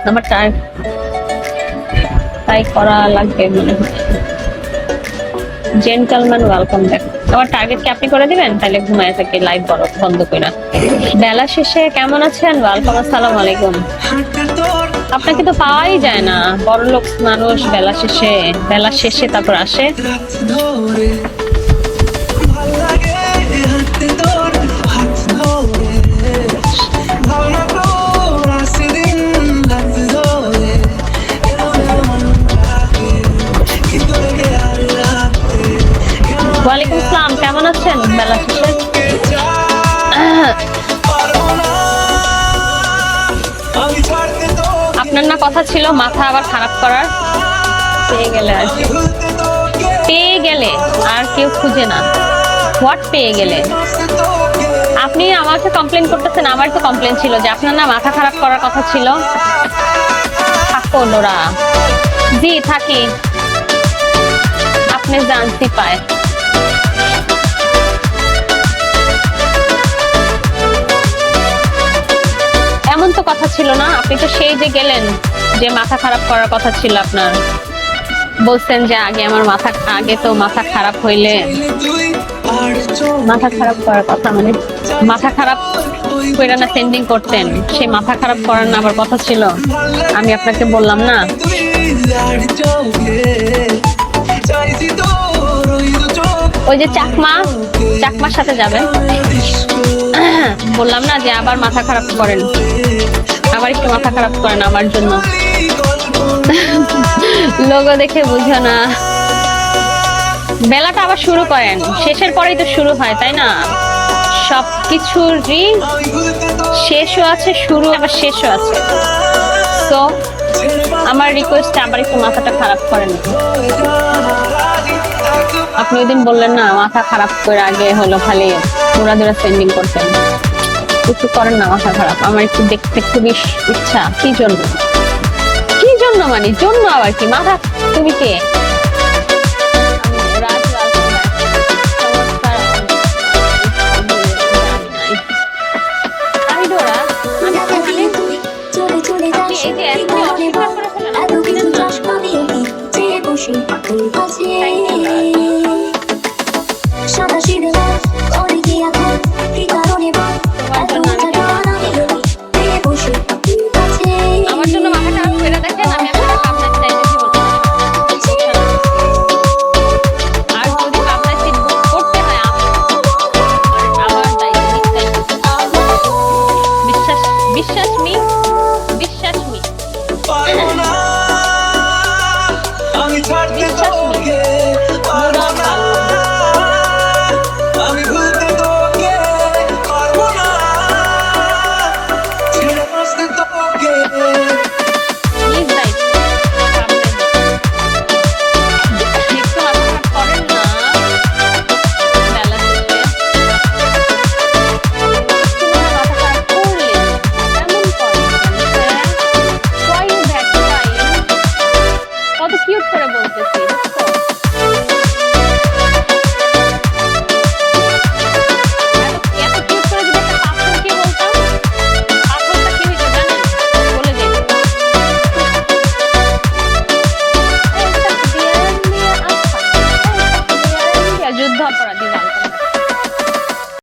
আমার তাই করা লাগবে মনে হয়। Gentleman welcome back. আমার টার্গেট কি আপনি করে দিবেন? তাহলে ঘুমায় থাকি লাইভ বন্ধ করে। বেলা শেষে কেমন আছেন? ওয়ালাইকুম আসসালাম আলাইকুম। আপনাকে তো পাওয়াই যায় না, বড়লোক মানুষ। বেলা শেষে তারপর আসে। ওয়ালাইকুম আসসালাম, কেমন আছেন? বেলা শেষে আপনার না কথা ছিল মাথা আবার খারাপ করার। পেয়ে গেলে আর কেউ খুঁজে না। হোয়াট পেয়ে গেলে? আপনি আমাকে কমপ্লেন করতেছেন। আমার তো কমপ্লেন ছিল যে আপনার না মাথা খারাপ করার কথা ছিল। থাকো নোরা। জি থাকি, আপনি জানতে পায়। এমন তো কথা ছিল না। আপনি তো সেই যে গেলেন যে মাথা খারাপ করার কথা ছিল আপনার। বলছেন যে আগে তো মাথা খারাপ হইলে মাথা খারাপ করার কথা, মানে মাথা খারাপ করে না সেন্ডিং করতেন। সেই মাথা খারাপ করার না আবার কথা ছিল। আমি আপনাকে বললাম না ওই যে চাকমার সাথে যাবেন। বললাম না যে আবার মাথা খারাপ করেন, আবার একটু মাথা খারাপ করেন আমার জন্য। লোগো দেখে বুঝো না। বেলাটা আবার শুরু করেন, শেষের পরেই তো শুরু হয়, তাই না? সবকিছুরই শেষও আছে, শুরু আবার শেষও আছে। তো আমার রিকোয়েস্ট আবার একটু মাথাটা খারাপ করেন। আপনি ওই দিন বললেন না মাথা খারাপ করে আগে হলো খালি দৌড়া সেন্ডিং করতেন। কিছু করেন না মাথা খারাপ। আমার একটু দেখতে খুবই ইচ্ছা। কি জন্য মানে জন্য আবার কি? মাথা তুমি কে? আমার জন্য মাথা খারাপ করে দেখেন। আমি আপনাকে পাবনায় চাইতে কি বলবো? আর যদি পাবনায় সিট বুক করতে হয় আমার দায়িত্ব। বিশ্বাস